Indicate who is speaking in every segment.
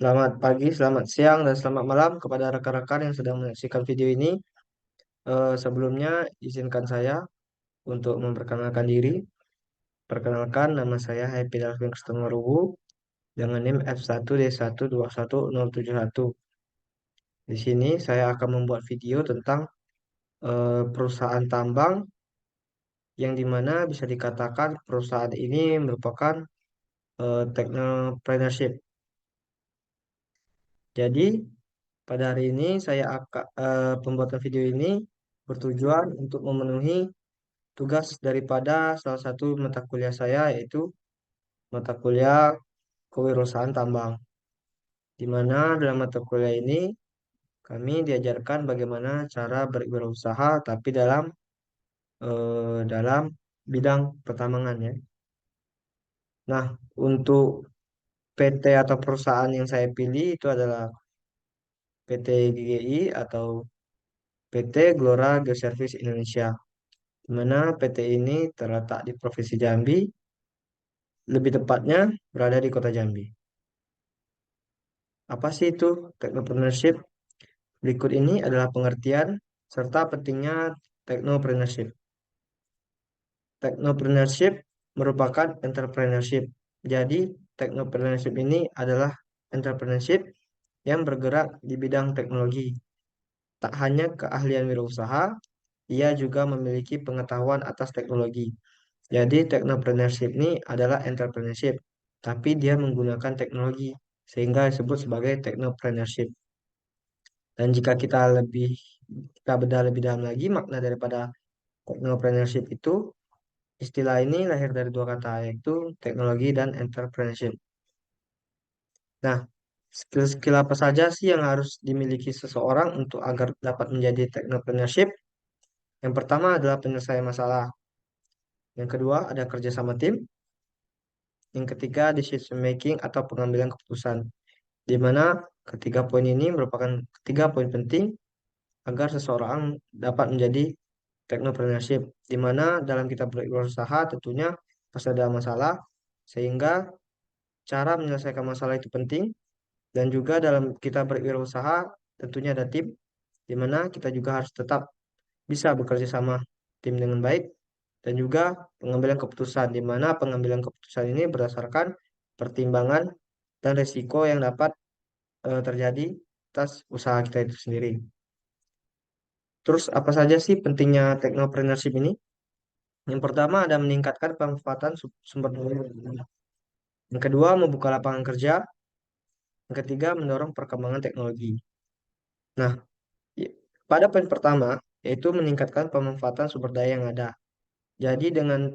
Speaker 1: Selamat pagi, selamat siang, dan selamat malam kepada rekan-rekan yang sedang menyaksikan video ini. Sebelumnya, izinkan saya untuk memperkenalkan diri. Perkenalkan, nama saya Happy Dalvin Kristomarubu dengan NIM F1D12101. Di sini saya akan membuat video tentang perusahaan tambang yang dimana bisa dikatakan perusahaan ini merupakan technopreneurship. Jadi, pada hari ini saya akan pembuatan video ini bertujuan untuk memenuhi tugas daripada salah satu mata kuliah saya yaitu mata kuliah kewirausahaan tambang. Di mana dalam mata kuliah ini kami diajarkan bagaimana cara berwirausaha tapi dalam bidang pertambangan ya. Nah, untuk PT atau perusahaan yang saya pilih itu adalah PT GGI atau PT Gelora Geoservice Indonesia, di mana PT ini terletak di Provinsi Jambi, lebih tepatnya berada di Kota Jambi. Apa sih itu technopreneurship? Berikut ini adalah pengertian serta pentingnya technopreneurship. Technopreneurship merupakan entrepreneurship. Jadi, technopreneurship ini adalah entrepreneurship yang bergerak di bidang teknologi. Tak hanya keahlian wirausaha, ia juga memiliki pengetahuan atas teknologi. Jadi, technopreneurship ini adalah entrepreneurship, tapi dia menggunakan teknologi, sehingga disebut sebagai technopreneurship. Dan jika kita bedah lebih dalam lagi, makna daripada technopreneurship itu, istilah ini lahir dari dua kata, yaitu teknologi dan entrepreneurship. Nah, skill-skill apa saja sih yang harus dimiliki seseorang untuk agar dapat menjadi technopreneurship? Yang pertama adalah penyelesaian masalah. Yang kedua ada kerja sama tim. Yang ketiga decision making atau pengambilan keputusan. Di mana ketiga poin ini merupakan ketiga poin penting agar seseorang dapat menjadi technopreneurship, di mana dalam kita berusaha tentunya pasti ada masalah, sehingga cara menyelesaikan masalah itu penting, dan juga dalam kita berwirausaha tentunya ada tim, di mana kita juga harus tetap bisa bekerja sama tim dengan baik, dan juga pengambilan keputusan, di mana pengambilan keputusan ini berdasarkan pertimbangan dan risiko yang dapat terjadi atas usaha kita itu sendiri. Terus apa saja sih pentingnya technopreneurship ini? Yang pertama ada meningkatkan pemanfaatan sumber daya. Yang kedua membuka lapangan kerja. Yang ketiga mendorong perkembangan teknologi. Nah, i- pada poin pertama yaitu meningkatkan pemanfaatan sumber daya yang ada. Jadi dengan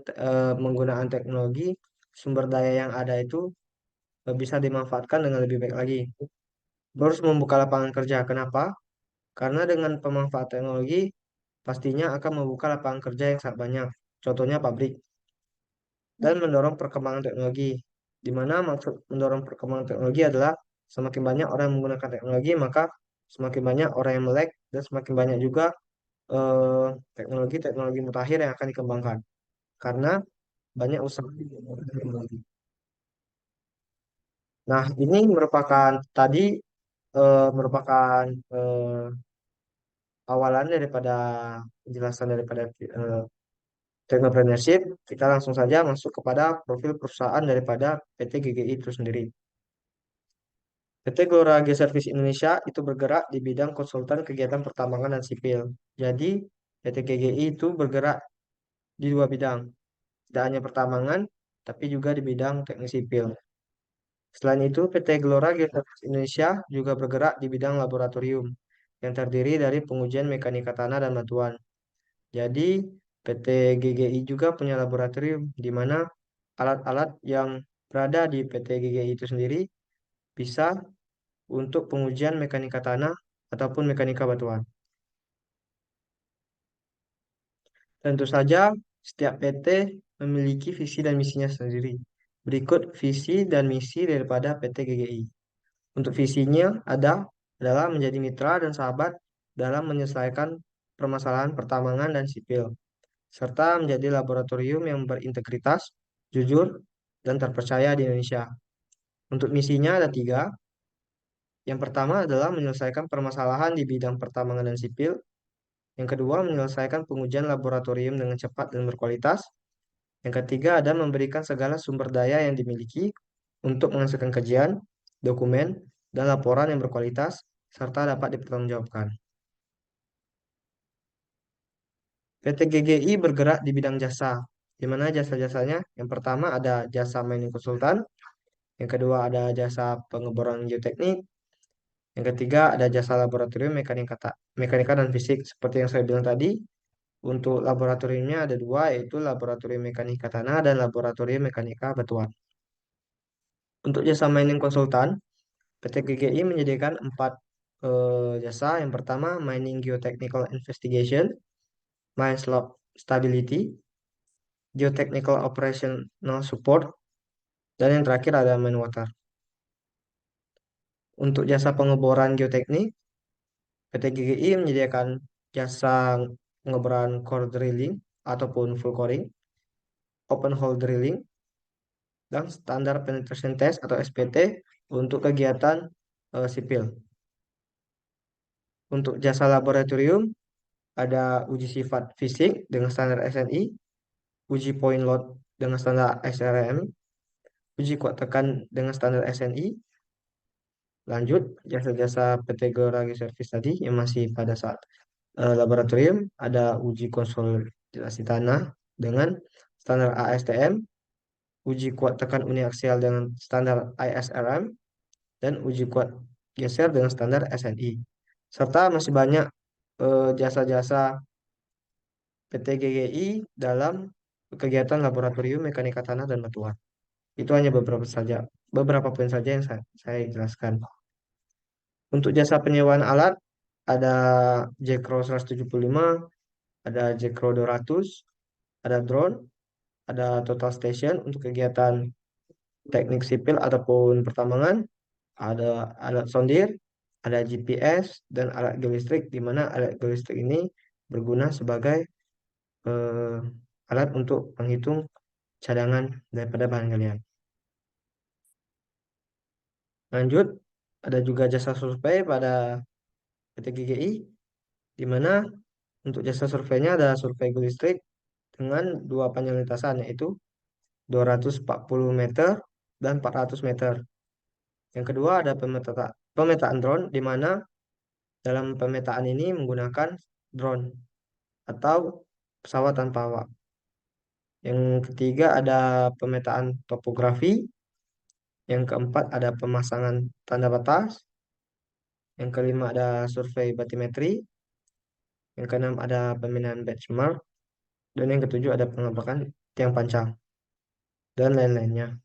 Speaker 1: menggunakan teknologi, sumber daya yang ada itu bisa dimanfaatkan dengan lebih baik lagi. Terus membuka lapangan kerja. Kenapa? Karena dengan pemanfaatan teknologi pastinya akan membuka lapangan kerja yang sangat banyak. Contohnya pabrik. Dan mendorong perkembangan teknologi. Di mana maksud mendorong perkembangan teknologi adalah semakin banyak orang yang menggunakan teknologi, maka semakin banyak orang yang melek dan semakin banyak juga teknologi-teknologi mutakhir yang akan dikembangkan. Karena banyak usaha di bidang teknologi. Nah, ini merupakan tadi merupakan awalan daripada penjelasan daripada technopreneurship. Kita langsung saja masuk kepada profil perusahaan daripada PT GGI itu sendiri. PT Gelora Geoservice Indonesia itu bergerak di bidang konsultan kegiatan pertambangan dan sipil. Jadi, PT GGI itu bergerak di dua bidang, tidak hanya pertambangan, tapi juga di bidang teknik sipil. Selain itu, PT Gelora Geoservice Indonesia juga bergerak di bidang laboratorium, yang terdiri dari pengujian mekanika tanah dan batuan. Jadi, PT GGI juga punya laboratorium, di mana alat-alat yang berada di PT GGI itu sendiri bisa untuk pengujian mekanika tanah ataupun mekanika batuan. Tentu saja, setiap PT memiliki visi dan misinya sendiri. Berikut visi dan misi daripada PT GGI. Untuk visinya adalah menjadi mitra dan sahabat dalam menyelesaikan permasalahan pertambangan dan sipil, serta menjadi laboratorium yang berintegritas, jujur, dan terpercaya di Indonesia. Untuk misinya ada tiga. Yang pertama adalah menyelesaikan permasalahan di bidang pertambangan dan sipil. Yang kedua, menyelesaikan pengujian laboratorium dengan cepat dan berkualitas. Yang ketiga, ada memberikan segala sumber daya yang dimiliki untuk menghasilkan kajian, dokumen, dan laporan yang berkualitas, serta dapat dipertanggungjawabkan. PT GGI bergerak di bidang jasa, di mana jasa-jasanya yang pertama ada jasa mining konsultan, yang kedua ada jasa pengeboran geoteknik, yang ketiga ada jasa laboratorium mekanika dan fisik. Seperti yang saya bilang tadi, untuk laboratoriumnya ada dua, yaitu laboratorium mekanika tanah dan laboratorium mekanika batuan. Untuk jasa mining konsultan, PT GGI menyediakan empat jasa. Yang pertama, mining geotechnical investigation, mine slope stability, geotechnical operational support, dan yang terakhir ada mine water. Untuk jasa pengeboran geoteknik, PT GGI menyediakan jasa pengeboran core drilling ataupun full coring, open hole drilling, dan standar penetration test atau SPT untuk kegiatan sipil. Untuk jasa laboratorium, ada uji sifat fisik dengan standar SNI, uji point load dengan standar SRM, uji kuat tekan dengan standar SNI. Lanjut, jasa-jasa PT Geologi Service tadi yang masih pada saat laboratorium, ada uji konsolidasi tanah dengan standar ASTM, uji kuat tekan uniaksial dengan standar ISRM, dan uji kuat geser dengan standar SNI. Serta masih banyak jasa-jasa PT GGI dalam kegiatan laboratorium mekanika tanah dan batuan. Itu hanya beberapa poin saja yang saya jelaskan. Untuk jasa penyewaan alat, ada Jekro 175, ada Jekro 200, ada drone, ada total station untuk kegiatan teknik sipil ataupun pertambangan, ada alat sondir, ada GPS, dan alat geolistrik, di mana alat geolistrik ini berguna sebagai eh, alat untuk menghitung cadangan daripada bahan galian. Lanjut, ada juga jasa survei pada PT GGI, di mana untuk jasa surveinya ada survei geolistrik dengan dua panjang lintasan, yaitu 240 meter dan 400 meter. Yang kedua ada pemetaan drone, di mana dalam pemetaan ini menggunakan drone atau pesawat tanpa awak. Yang ketiga ada pemetaan topografi. Yang keempat ada pemasangan tanda batas. Yang kelima ada survei batimetri. Yang keenam ada pemindahan benchmark. Dan yang ketujuh ada pengembangan tiang pancang dan lain-lainnya.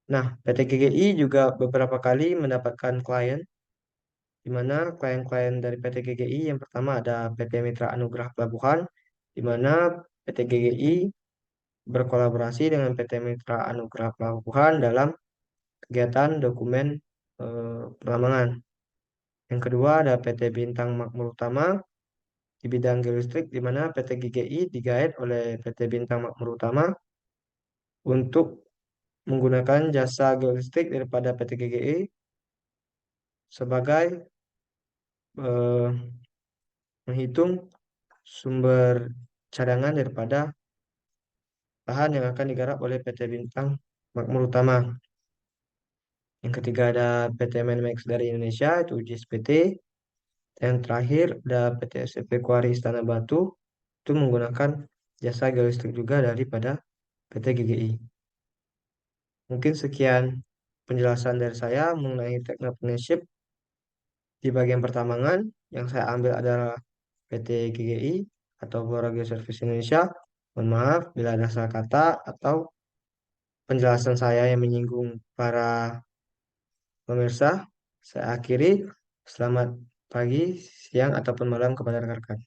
Speaker 1: Nah, PT GGI juga beberapa kali mendapatkan klien, di mana klien-klien dari PT GGI yang pertama ada PT Mitra Anugrah Pelabuhan, di mana PT GGI berkolaborasi dengan PT Mitra Anugrah Pelabuhan dalam kegiatan dokumen pertambangan. Yang kedua ada PT Bintang Makmur Utama di bidang geolistrik, di mana PT GGI digait oleh PT Bintang Makmur Utama untuk menggunakan jasa geolistrik daripada PT GGI sebagai eh, menghitung sumber cadangan daripada lahan yang akan digarap oleh PT Bintang Makmur Utama. Yang ketiga ada PT Menmex dari Indonesia, itu JSPT. Yang terakhir ada PT SCP Kuari Istana Batu, itu menggunakan jasa geolistrik juga daripada PT GGI. Mungkin sekian penjelasan dari saya mengenai teknopreneurship di bagian pertambangan. Yang saya ambil adalah PT GGI atau Geologi Service Indonesia. Mohon maaf bila ada salah kata atau penjelasan saya yang menyinggung para pemirsa. Saya akhiri. Selamat pagi, siang, ataupun malam kepada rekan-rekan.